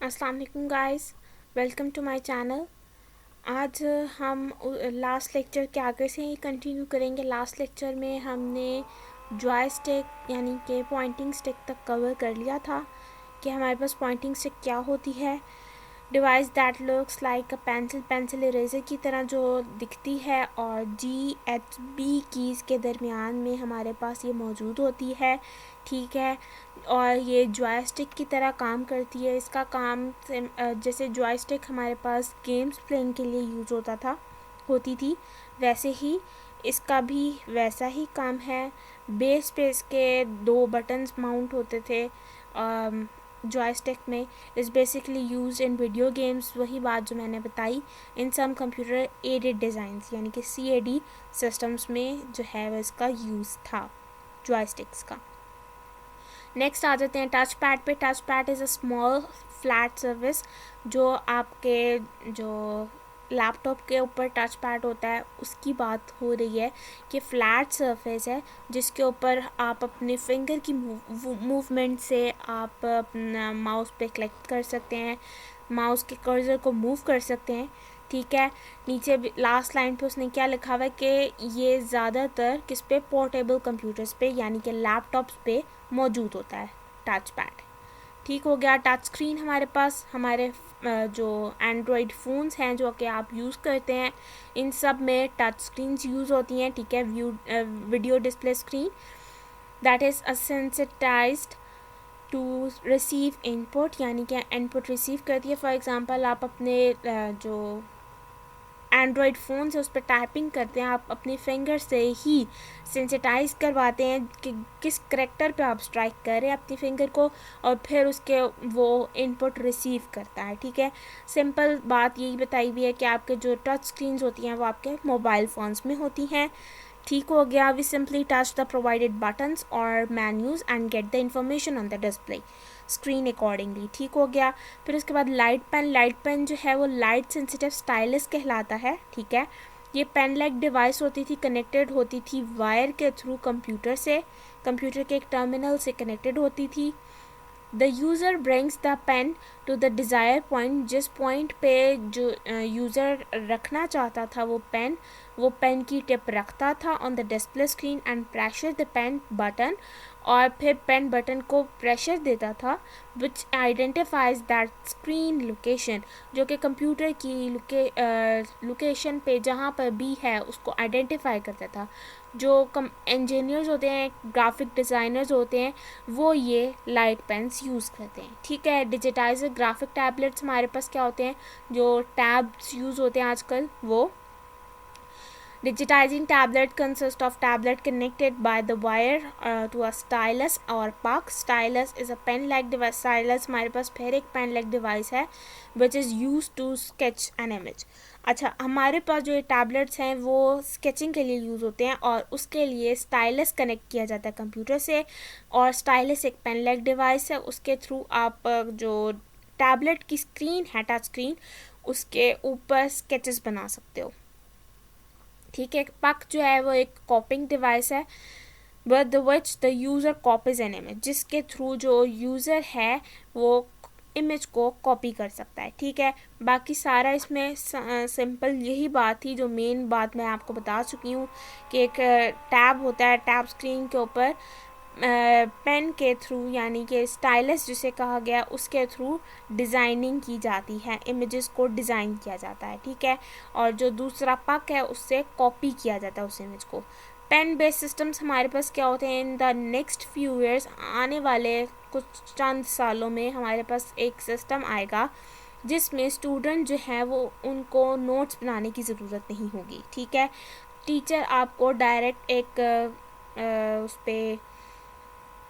अस्सलाम वालेकुम guys, welcome to my channel. आज हम लास्ट लेक्चर के आगे से ही कंटिन्यू करेंगे। लास्ट लेक्चर में हमने जॉयस्टिक यानी कि पॉइंटिंग स्टिक तक कवर कर लिया था कि हमारे पास पॉइंटिंग स्टिक क्या होती है। Device that looks like a pencil eraser की तरह जो दिखती है और GHB कीज़ के दरमियान में हमारे पास ये मौजूद होती है, ठीक है। और ये जॉयस्टिक की तरह काम करती है। इसका काम जैसे जॉयस्टिक हमारे पास गेम्स प्लेइंग के लिए यूज़ होती थी, वैसे ही इसका भी वैसा ही काम है। बेस पे इसके 2 बटन्स माउंट होते थे जॉयस्टिक में। Is basically use in video games, वही बात जो मैंने बताई। इन सम कंप्यूटर एडेड डिज़ाइंस यानी कि CAD सिस्टम्स में जो है वो इसका यूज़ था जॉयस्टिक्स का। नेक्स्ट आ जाते हैं टच पैड पे। Touch pad is a small flat surface. जो आपके जो लैपटॉप के ऊपर टच पैड होता है उसकी बात हो रही है कि फ्लैट सरफेस है जिसके ऊपर आप अपने फिंगर की मूवमेंट से आप अपना माउस पे क्लिक कर सकते हैं, माउस के कर्सर को मूव कर सकते हैं, ठीक है। नीचे लास्ट लाइन पे उसने क्या लिखा हुआ है कि ये ज़्यादातर किस पे, पोर्टेबल कंप्यूटर्स पे यानी कि लैपटॉप्स पे मौजूद होता है टच पैड, ठीक हो गया। टच स्क्रीन हमारे पास हमारे जो एंड्रॉयड फ़ोन्स हैं जो कि आप यूज़ करते हैं इन सब में टच स्क्रीन्स यूज़ होती हैं, ठीक है। Video display screen that is sensitized to receive input यानी कि इनपुट रिसीव करती है। फॉर एग्ज़ाम्पल आप अपने जो एंड्रॉयड फ़ोन से उस पर टाइपिंग करते हैं, आप अपने फिंगर से ही सेंसिटाइज करवाते हैं कि किस करेक्टर पे आप स्ट्राइक कर रहे हैं अपनी फिंगर को, और फिर उसके वो इनपुट रिसीव करता है, ठीक है। सिंपल बात यही बताई हुई है कि आपके जो टच स्क्रीन्स होती हैं वो आपके मोबाइल फ़ोन्स में होती हैं, ठीक हो गया। We simply touch the provided buttons और menus and get the information on the display screen accordingly, ठीक हो गया। फिर उसके बाद लाइट पेन जो है वो लाइट सेंसिटिव स्टाइलस कहलाता है, ठीक है। ये पेन लाइक डिवाइस होती थी, कनेक्टेड होती थी वायर के थ्रू कंप्यूटर से, कंप्यूटर के एक टर्मिनल से कनेक्टेड होती थी। The user brings the pen to the desire point, जिस पॉइंट पे जो यूज़र रखना चाहता था वो पेन की टिप रखता था on the display screen and pressure the pen button, और फिर पेन बटन को प्रेशर देता था which identifies that screen location, जो कि कंप्यूटर की लोकेशन पे जहाँ पर भी है उसको आइडेंटिफाई करता था। जो इंजीनियर्स होते हैं, ग्राफिक डिज़ाइनर्स होते हैं, वो ये लाइट पेन्स यूज़ करते हैं, ठीक है। डिजिटाइजर ग्राफिक टैबलेट्स हमारे पास क्या होते हैं, जो टैब्स यूज़ होते हैं आजकल, वो digitizing tablet consists of tablet connected by the wire to a stylus or puck. Stylus is a pen like device. Stylus हमारे पास फिर एक pen like device है which is used to sketch an image. अच्छा, हमारे पास जो ये tablets हैं वो स्केचिंग के लिए यूज़ होते हैं और उसके लिए स्टाइलस कनेक्ट किया जाता है कंप्यूटर से, और स्टाइलस एक पेन लाइक डिवाइस है, उसके थ्रू आप जो टैबलेट की स्क्रीन है, टच स्क्रीन, उसके ऊपर स्केचेस बना सकते हो, ठीक है। पक जो है वो एक कॉपिंग डिवाइस है with which the user copies an image, जिसके थ्रू जो यूज़र है वो इमेज को कॉपी कर सकता है, ठीक है। बाकी सारा इसमें सिंपल यही बात थी, जो मेन बात मैं आपको बता चुकी हूँ कि एक टैब होता है, टैब स्क्रीन के ऊपर पेन के थ्रू यानी कि स्टाइलस जिसे कहा गया उसके थ्रू डिज़ाइनिंग की जाती है, इमेजेस को डिज़ाइन किया जाता है, ठीक है। और जो दूसरा पक है उससे कॉपी किया जाता है उस इमेज को। पेन बेस्ड सिस्टम्स हमारे पास क्या होते हैं, in the next few years, आने वाले कुछ चंद सालों में हमारे पास एक सिस्टम आएगा जिसमें स्टूडेंट जो है वो उनको नोट्स बनाने की ज़रूरत नहीं होगी, ठीक है। टीचर आपको डायरेक्ट एक उस पर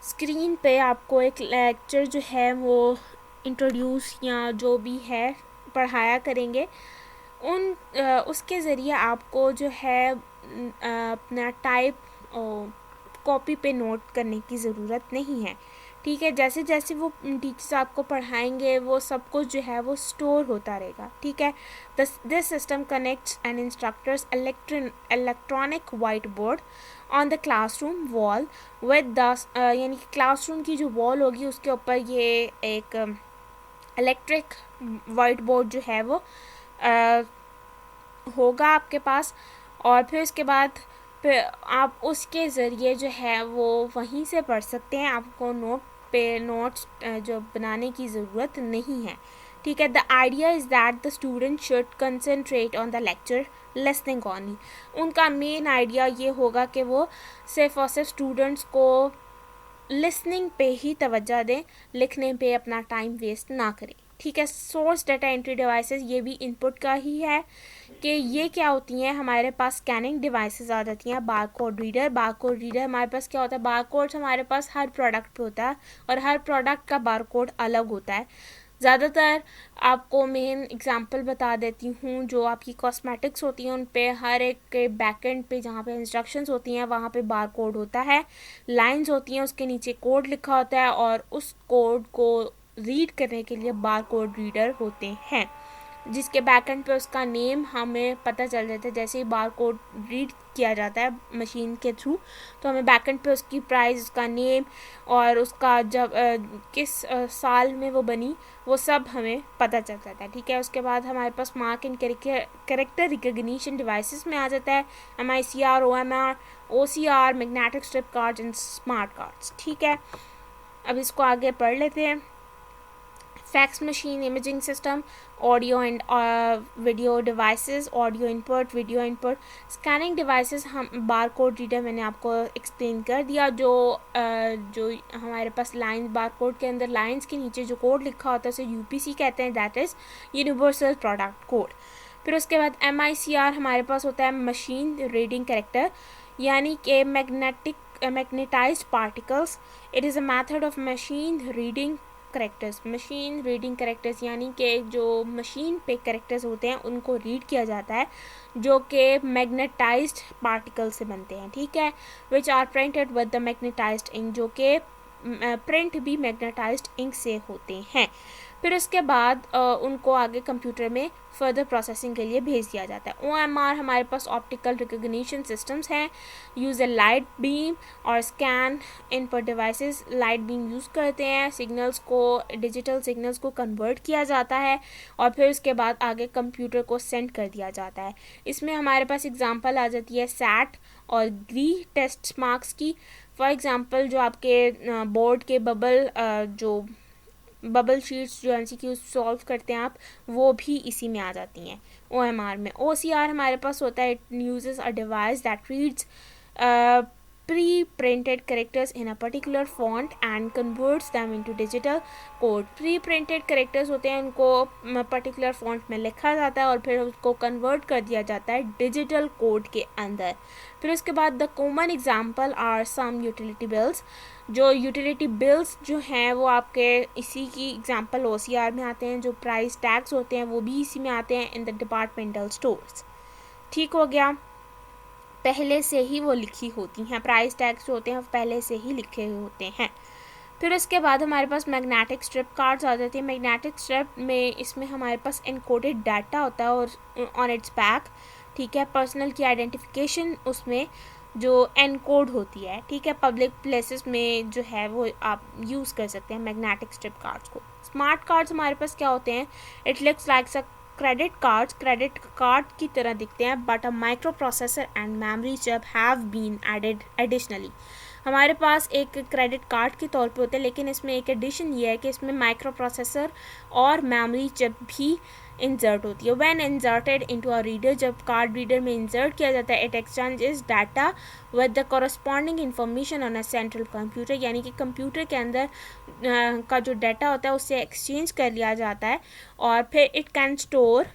स्क्रीन पे आपको एक लेक्चर जो है वो इंट्रोड्यूस या जो भी है पढ़ाया करेंगे, उसके ज़रिए आपको जो है अपना टाइप कॉपी पे नोट करने की ज़रूरत नहीं है, ठीक है। जैसे जैसे वो टीचर्स आपको पढ़ाएंगे वो सब कुछ जो है वो स्टोर होता रहेगा, ठीक है। This system connects an instructor's electronic white board on the classroom wall with the यानी कि क्लासरूम की जो वॉल होगी उसके ऊपर ये एक इलेक्ट्रिक वाइट बोर्ड जो है वो होगा आपके पास, और फिर उसके बाद फिर आप उसके ज़रिए जो है वो वहीं से पढ़ सकते हैं। आपको नोट्स जो बनाने की ज़रूरत नहीं है, ठीक है। The idea is that the student should concentrate on the lecture listening only. उनका मेन आइडिया ये होगा कि वो सिर्फ और सिर्फ स्टूडेंट्स को लिसनिंग पे ही तवज्जो दें, लिखने पे अपना टाइम वेस्ट ना करें, ठीक है। सोर्स डाटा एंट्री डिवाइसेस, ये भी इनपुट का ही है कि ये क्या होती हैं, हमारे पास स्कैनिंग डिवाइसेस आ जाती हैं। बारकोड रीडर हमारे पास क्या होता है, बारकोड हमारे पास हर प्रोडक्ट पे होता है और हर प्रोडक्ट का बारकोड अलग होता है। ज़्यादातर आपको मेन एग्जांपल बता देती हूँ, जो आपकी कॉस्मेटिक्स होती हैं उन पे हर एक के बैकएंड पे जहाँ पे इंस्ट्रक्शंस होती हैं वहाँ पे बारकोड होता है, लाइंस होती हैं, उसके नीचे कोड लिखा होता है और उस कोड को रीड करने के लिए बारकोड रीडर होते हैं, जिसके बैकएंड पे उसका नेम हमें पता चल जाता है। जैसे ही बारकोड रीड किया जाता है मशीन के थ्रू, तो हमें बैकएंड पे उसकी प्राइस, उसका नेम और उसका जब किस साल में वो बनी, वो सब हमें पता चल जाता है, ठीक है। उसके बाद हमारे पास mark and character recognition devices में आ जाता है MICR, OMR, OCR, magnetic strip cards and smart cards, ठीक है। अब इसको आगे पढ़ लेते हैं। Fax machine imaging system, audio and video devices, audio input, video input, scanning devices. हम बारकोड रीडर मैंने आपको एक्सप्लेन कर दिया, जो हमारे पास लाइन बारकोड के अंदर लाइंस के नीचे जो कोड लिखा होता है उसे UPC कहते हैं, that is universal product code. फिर उसके बाद MICR हमारे पास होता है मशीन रीडिंग कैरेक्टर, यानी कि magnetised particles. It is a method of machine reading characters. Machine reading characters यानी कि जो मशीन पे करेक्टर्स होते हैं उनको रीड किया जाता है, जो कि मैग्नेटाइज्ड पार्टिकल से बनते हैं, ठीक है। Which are printed with the magnetized ink, जो कि प्रिंट भी मैग्नेटाइज्ड इंक से होते हैं। फिर उसके बाद उनको आगे कंप्यूटर में फर्दर प्रोसेसिंग के लिए भेज दिया जाता है। OMR हमारे पास ऑप्टिकल रिकग्निशन सिस्टम्स हैं, यूज़ अ लाइट बीम और scan input devices. Light beam use करते हैं, सिग्नल्स को, डिजिटल सिग्नल्स को कन्वर्ट किया जाता है और फिर उसके बाद आगे कंप्यूटर को सेंड कर दिया जाता है। इसमें हमारे पास एग्जांपल आ जाती है सैट और ग्री टेस्ट मार्क्स की। फॉर एग्जांपल जो आपके बोर्ड के बबल शीट्स जो MCQ सॉल्व करते हैं आप, वो भी इसी में आ जाती हैं OMR में। OCR हमारे पास होता है, it uses a device that reads pre-printed characters in a particular font and converts them into digital code। pre-printed characters होते हैं, उनको particular font में लिखा जाता है और फिर उसको convert कर दिया जाता है digital code के अंदर। फिर उसके बाद the common example are some utility bills। जो utility bills जो हैं वो आपके इसी की example OCR में आते हैं। जो price tags होते हैं वो भी इसी में आते हैं in the departmental stores, ठीक हो गया। पहले से ही वो लिखी होती हैं, प्राइस टैग्स जो होते हैं पहले से ही लिखे हुए होते हैं। फिर उसके बाद हमारे पास मैग्नेटिक स्ट्रिप कार्ड्स आ जाती हैं। मैग्नेटिक स्ट्रिप में इसमें हमारे पास इनकोडेड डाटा होता है और ऑन इट्स बैक, ठीक है, पर्सनल की आइडेंटिफिकेशन उसमें जो एनकोड होती है, ठीक है। पब्लिक प्लेसेस में जो है वो आप यूज़ कर सकते हैं मैग्नेटिक स्ट्रिप कार्ड्स को। स्मार्ट कार्ड्स हमारे पास क्या होते हैं, it looks like credit card की तरह दिखते हैं, but a microprocessor and memory chip have been added additionally. हमारे पास एक क्रेडिट कार्ड के तौर पे होते हैं, लेकिन इसमें एक एडिशन ये है कि इसमें माइक्रो प्रोसेसर और मेमोरी चिप भी इंसर्ट होती है। When inserted into a reader, जब कार्ड रीडर में इंसर्ट किया जाता है, it exchanges data with the corresponding information on a central computer, यानी कि कंप्यूटर के अंदर का जो डाटा होता है उससे एक्सचेंज कर लिया जाता है और फिर it can store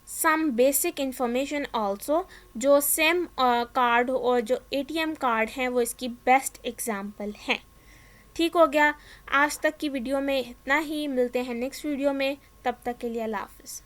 some basic information also. जो सिम कार्ड और जो ATM कार्ड हैं वो इसकी बेस्ट एग्जाम्पल हैं, ठीक हो गया। आज तक की वीडियो में इतना ही, मिलते हैं नेक्स्ट वीडियो में, तब तक के लिए अल्लाह हाफ़िज़।